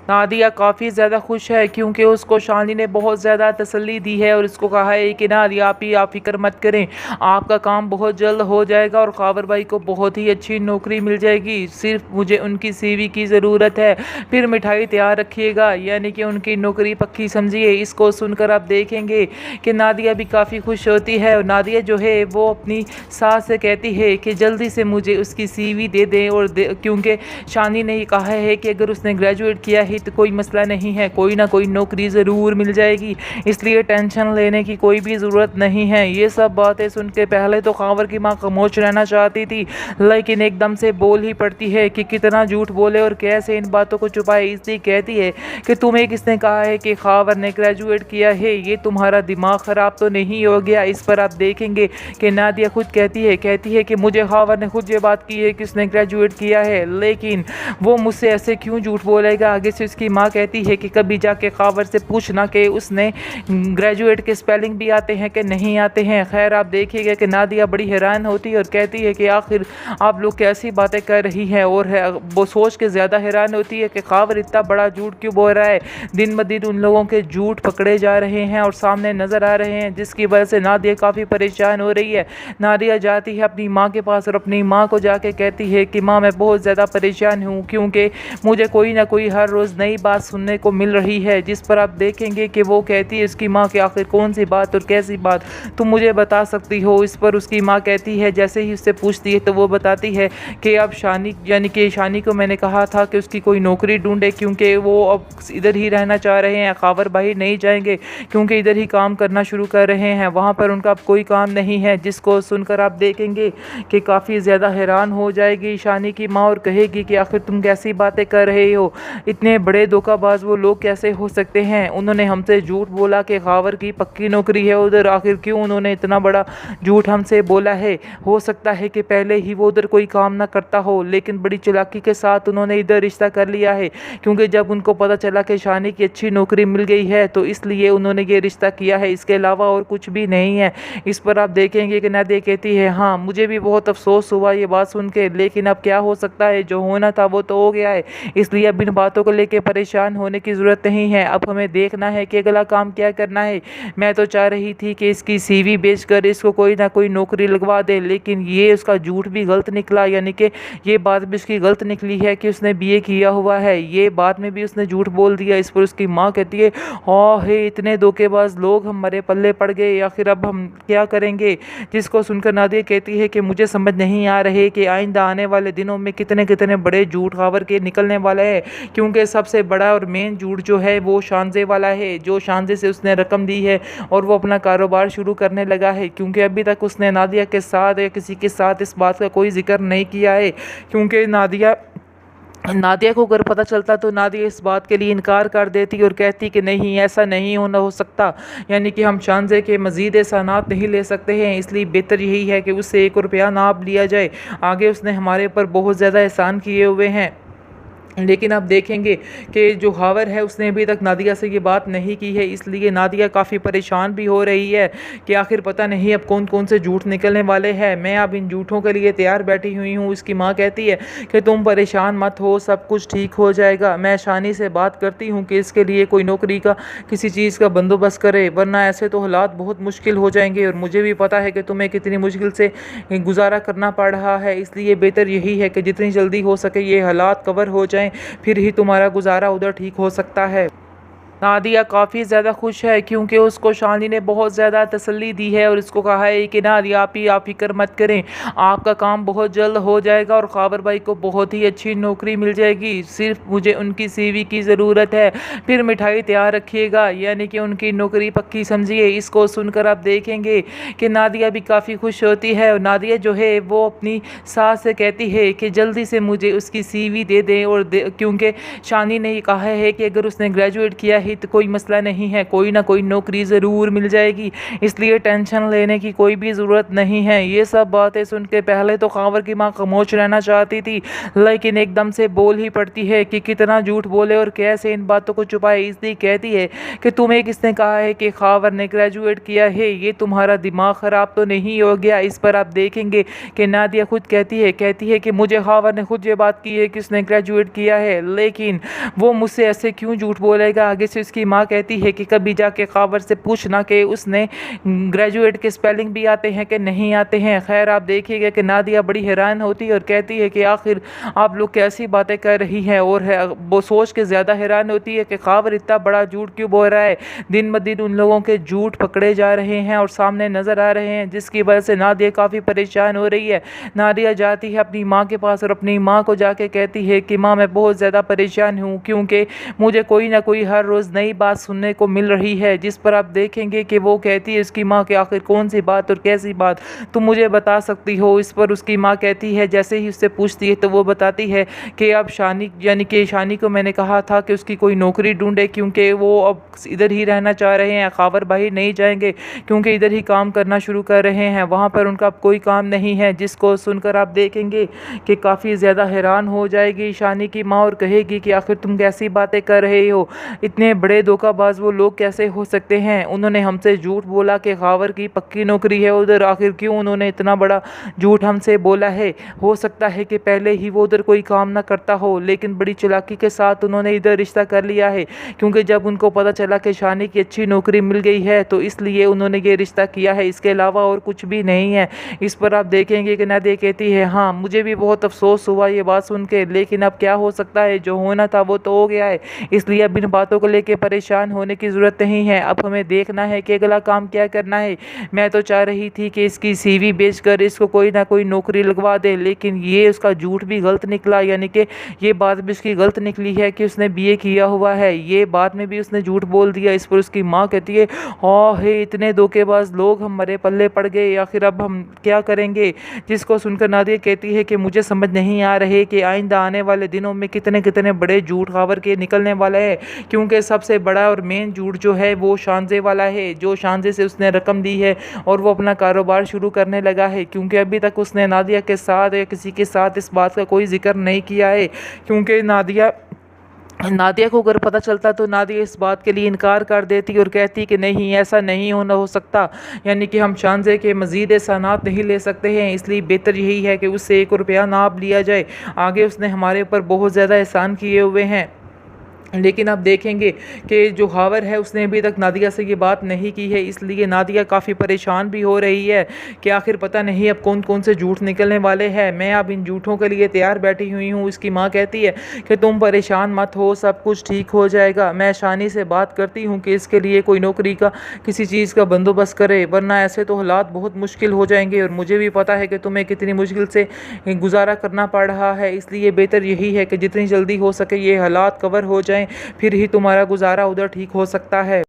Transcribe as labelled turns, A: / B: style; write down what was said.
A: नादिया काफ़ी ज़्यादा खुश है क्योंकि उसको शानी ने बहुत ज़्यादा तसल्ली दी है और उसको कहा है कि नादिया आप फिक्र मत करें, आपका काम बहुत जल्द हो जाएगा और खावर भाई को बहुत ही अच्छी नौकरी मिल जाएगी, सिर्फ मुझे उनकी सीवी की ज़रूरत है, फिर मिठाई तैयार रखिएगा। यानी कि उनकी नौकरी पक्की समझिए। इसको सुनकर आप देखेंगे कि नादिया भी काफ़ी खुश होती है और नादिया जो है वो अपनी सास से कहती है कि जल्दी से मुझे उसकी सीवी दे दें और क्योंकि शानी ने ही कहा है कि अगर उसने ग्रेजुएट किया है तो कोई मसला नहीं है, कोई ना कोई नौकरी ज़रूर मिल जाएगी, इसलिए टेंशन लेने की कोई भी ज़रूरत नहीं है। ये सब बातें सुन के पहले तो खावर की माँ खामोश रहना चाहती थी, लेकिन एकदम से बोल ही पड़ती है कि कितना झूठ बोले और कैसे इन बातों को छुपाए। इसलिए कहती है कि तुम्हें किसने कहा है कि खावर ने ग्रेजुएट किया है, ये तुम्हारा दिमाग ख़राब तो नहीं हो गया। इस पर आप देखेंगे कि नादिया खुद कहती है कि मुझे खावर ने खुद ये बात की है कि उसने ग्रेजुएट किया है, लेकिन वो मुझसे ऐसे क्यों झूठ बोलेगा। आगे से उसकी माँ कहती है कि कभी जाके खावर से पूछना कि उसने ग्रेजुएट के स्पेलिंग भी आते हैं कि नहीं आते हैं। खैर आप देखिएगा कि नादिया बड़ी हैरान होती है और कहती है कि आखिर आप लोग कैसी बातें कर रही हैं, और वो सोच के ज़्यादा हैरान होती है कि खावर इतना बड़ा झूठ क्यों बोल रहा है। दिन ब दिन उन लोगों के झूठ पकड़े जा रहे हैं और सामने नज़र आ रहे हैं, जिसकी वजह से नादिया काफ़ी परेशान हो रही है। नादिया जाती है अपनी माँ के पास और अपनी माँ को जाके कहती है कि माँ मैं बहुत ज़्यादा परेशान हूँ क्योंकि मुझे कोई ना कोई हर रोज़ नई बात सुनने को मिल रही है। जिस पर आप देखेंगे कि वो कहती है उसकी माँ कि आखिर कौन सी बात और कैसी बात तुम मुझे बता सकती हो। इस पर उसकी माँ कहती है, जैसे ही उससे पूछती है तो वो बताती है कि अब शानी यानी कि शानी को मैंने कहा था कि उसकी कोई नौकरी ढूंढे क्योंकि वो अब इधर ही रहना चाह रहे हैं, खावर भाई नहीं जाएंगे क्योंकि इधर ही काम करना शुरू कर रहे हैं, वहाँ पर उनका अब कोई काम नहीं है। जिसको सुनकर आप देखेंगे कि काफ़ी ज़्यादा हैरान हो जाएगी शानी की माँ और कहेगी कि आखिर तुम कैसी बातें कर रहे हो, इतने बड़े धोखाबाज वो लोग कैसे हो सकते हैं। उन्होंने हमसे झूठ बोला कि खावर की पक्की नौकरी है उधर, आखिर क्यों उन्होंने इतना बड़ा झूठ हमसे बोला है। हो सकता है कि पहले ही वो उधर कोई काम ना करता हो, लेकिन बड़ी चालाकी के साथ उन्होंने इधर रिश्ता कर लिया है क्योंकि जब उनको पता चला कि शानी की अच्छी नौकरी मिल गई है तो इसलिए उन्होंने ये रिश्ता किया है, इसके अलावा और कुछ भी नहीं है। इस पर आप देखेंगे कि नादिया कहती है हाँ मुझे भी बहुत अफसोस हुआ ये बात सुन के, लेकिन अब क्या हो सकता है, जो होना था वो तो हो गया है, इसलिए अब इन बातों को लेकर परेशान होने की ज़रूरत नहीं है। अब हमें देखना है कि अगला काम क्या करना है। मैं तो चाह रही थी कि इसकी सीवी बेचकर इसको कोई ना कोई नौकरी लगवा दे, लेकिन ये उसका झूठ भी गलत निकला, यानी कि ये बात भी उसकी गलत निकली है कि उसने बीए किया हुआ है, ये बात में भी उसने झूठ बोल दिया। इस पर उसकी माँ कहती है हाँ हे इतने धोखेबाज लोग हमारे पल्ले पड़ गए, आखिर अब हम क्या करेंगे। जिसको सुनकर नादिया कहती है कि मुझे समझ नहीं आ रहे कि आइंदा आने वाले दिनों में कितने कितने बड़े झूठ खावर के निकलने वाले हैं, क्योंकि सबसे बड़ा और मेन झूठ जो है वो शानजे वाला है, जो शानजे से उसने रकम दी है और वो अपना कारोबार शुरू करने लगा है, क्योंकि अभी तक उसने नादिया के साथ या किसी के साथ इस बात का कोई जिक्र नहीं किया है। क्योंकि नादिया को अगर पता चलता तो नादिया इस बात के लिए इनकार कर देती और कहती कि नहीं ऐसा नहीं होना हो सकता, यानी कि हम शानजे के मज़ीद एहसानात नहीं ले सकते हैं, इसलिए बेहतर यही है कि उससे 1 रुपया ना लिया जाए। आगे उसने हमारे ऊपर बहुत ज़्यादा एहसान किए हुए हैं। लेकिन आप देखेंगे कि जो खावर है उसने अभी तक नादिया से ये बात नहीं की है, इसलिए नादिया काफ़ी परेशान भी हो रही है कि आखिर पता नहीं अब कौन कौन से झूठ निकलने वाले हैं। मैं अब इन झूठों के लिए तैयार बैठी हुई हूँ। उसकी माँ कहती है कि तुम परेशान मत हो, सब कुछ ठीक हो जाएगा। मैं शानी से बात करती हूँ कि इसके लिए कोई नौकरी का किसी चीज़ का बंदोबस्त करे, वरना ऐसे तो हालात बहुत मुश्किल हो जाएंगे और मुझे भी पता है कि तुम्हें कितनी मुश्किल से गुजारा करना पड़ रहा है, इसलिए बेहतर यही है कि जितनी जल्दी हो सके ये हालात कवर हो जाएं, फिर ही तुम्हारा गुजारा उधर ठीक हो सकता है। नादिया काफ़ी ज़्यादा खुश है क्योंकि उसको शानी ने बहुत ज़्यादा तसल्ली दी है और उसको कहा है कि नादिया आप फिक्र मत करें, आपका काम बहुत जल्द हो जाएगा और खावर भाई को बहुत ही अच्छी नौकरी मिल जाएगी, सिर्फ मुझे उनकी सीवी की ज़रूरत है, फिर मिठाई तैयार रखिएगा। यानी कि उनकी नौकरी पक्की समझिए। इसको सुनकर आप देखेंगे कि नादिया भी काफ़ी खुश होती है और नादिया जो है वो अपनी सास से कहती है कि जल्दी से मुझे उसकी सीवी दे दें और क्योंकि शानी ने कहा है कि अगर उसने ग्रेजुएट किया सहित कोई मसला नहीं है, कोई ना कोई नौकरी ज़रूर मिल जाएगी, इसलिए टेंशन लेने की कोई भी ज़रूरत नहीं है। ये सब बातें सुन के पहले तो खावर की माँ खामोश रहना चाहती थी, लेकिन एकदम से बोल ही पड़ती है कि कितना झूठ बोले और कैसे इन बातों को छुपाए। इसलिए कहती है कि तुम्हें किसने कहा है कि खावर ने ग्रेजुएट किया है? ये तुम्हारा दिमाग ख़राब तो नहीं हो गया? इस पर आप देखेंगे कि नादिया खुद कहती है कि मुझे खावर ने खुद ये बात की है कि उसने ग्रेजुएट किया है, लेकिन वो मुझसे ऐसे क्यों झूठ बोलेगा? आगे से उसकी माँ कहती है कि कभी जाके खावर से पूछना कि उसने ग्रेजुएट के स्पेलिंग भी आते हैं कि नहीं आते हैं। खैर आप देखिएगा कि नादिया बड़ी हैरान होती है और कहती है कि आखिर आप लोग कैसी बातें कर रही हैं, और वो सोच के ज़्यादा हैरान होती है कि खावर इतना बड़ा झूठ क्यों बोल रहा है। दिन ब दिन उन लोगों के झूठ पकड़े जा रहे हैं और सामने नज़र आ रहे हैं, जिसकी वजह से नादिया काफ़ी परेशान हो रही है। नादिया जाती है अपनी माँ के पास और अपनी माँ को जाके कहती है कि माँ मैं बहुत ज़्यादा परेशान हूँ, क्योंकि मुझे कोई ना कोई हर रोज़ नई बात सुनने को मिल रही है। जिस पर आप देखेंगे कि वो कहती है उसकी माँ कि आखिर कौन सी बात और कैसी बात तुम मुझे बता सकती हो? इस पर उसकी माँ कहती है, जैसे ही उससे पूछती है तो वो बताती है कि अब शानी यानी कि शानी को मैंने कहा था कि उसकी कोई नौकरी ढूंढे, क्योंकि वो अब इधर ही रहना चाह रहे हैं, खावर भाई नहीं जाएंगे क्योंकि इधर ही काम करना शुरू कर रहे हैं, वहाँ पर उनका कोई काम नहीं है। जिसको सुनकर आप देखेंगे कि काफ़ी ज़्यादा हैरान हो जाएगी शानी की माँ और कहेगी कि आखिर तुम कैसी बातें कर रहे हो? इतने बड़े धोखाबाज वो लोग कैसे हो सकते हैं? उन्होंने हमसे झूठ बोला कि खावर की पक्की नौकरी है उधर, आखिर क्यों उन्होंने इतना बड़ा झूठ हमसे बोला है? हो सकता है कि पहले ही वो उधर कोई काम ना करता हो, लेकिन बड़ी चालाकी के साथ उन्होंने इधर रिश्ता कर लिया है, क्योंकि जब उनको पता चला कि शानी की अच्छी नौकरी मिल गई है तो इसलिए उन्होंने ये रिश्ता किया है, इसके अलावा और कुछ भी नहीं है। इस पर आप देखेंगे कि नादिया कहती है हाँ मुझे भी बहुत अफसोस हुआ ये बात सुन के, लेकिन अब क्या हो सकता है, जो होना था वो तो हो गया है, इसलिए अब इन बातों को लेकर परेशान होने की ज़रूरत नहीं है। अब हमें देखना है कि अगला काम क्या करना है। मैं तो चाह रही थी कि इसकी CV बेचकर इसको कोई ना कोई नौकरी लगवा दे, लेकिन ये उसका झूठ भी गलत निकला, यानी कि ये बात भी उसकी गलत निकली है कि उसने BA किया हुआ है, ये बात में भी उसने झूठ बोल दिया। इस पर उसकी माँ कहती है हाँ हे इतने धोखेबाज लोग हमारे पल्ले पड़ गए, आखिर अब हम क्या करेंगे? जिसको सुनकर नादिया कहती है कि मुझे समझ नहीं आ रहे कि आइंदा आने वाले दिनों में कितने कितने बड़े झूठ खावर के निकलने वाला है, क्योंकि सबसे बड़ा और मेन झूठ जो है वो शानजे वाला है, जो शानजे से उसने रकम दी है और वो अपना कारोबार शुरू करने लगा है, क्योंकि अभी तक उसने नादिया के साथ या किसी के साथ इस बात का कोई जिक्र नहीं किया है, क्योंकि नादिया को अगर पता चलता तो नादिया इस बात के लिए इनकार कर देती और कहती कि नहीं ऐसा नहीं होना हो सकता, यानी कि हम शानजे के मज़ीद एहसानात नहीं ले सकते हैं, इसलिए बेहतर यही है कि उससे 1 रुपया ना आप लिया जाए। आगे उसने हमारे ऊपर बहुत ज़्यादा एहसान किए हुए हैं। लेकिन आप देखेंगे कि जो खावर है उसने अभी तक नादिया से ये बात नहीं की है, इसलिए नादिया काफ़ी परेशान भी हो रही है कि आखिर पता नहीं अब कौन कौन से झूठ निकलने वाले हैं। मैं अब इन झूठों के लिए तैयार बैठी हुई हूँ। इसकी माँ कहती है कि तुम परेशान मत हो, सब कुछ ठीक हो जाएगा। मैं शानी से बात करती हूँ कि इसके लिए कोई नौकरी का किसी चीज़ का बंदोबस्त करे, वरना ऐसे तो हालात बहुत मुश्किल हो जाएंगे, और मुझे भी पता है कि तुम्हें कितनी मुश्किल से गुजारा करना पड़ रहा है, इसलिए बेहतर यही है कि जितनी जल्दी हो सके ये हालात कवर हो जाए, फिर ही तुम्हारा गुजारा उधर ठीक हो सकता है।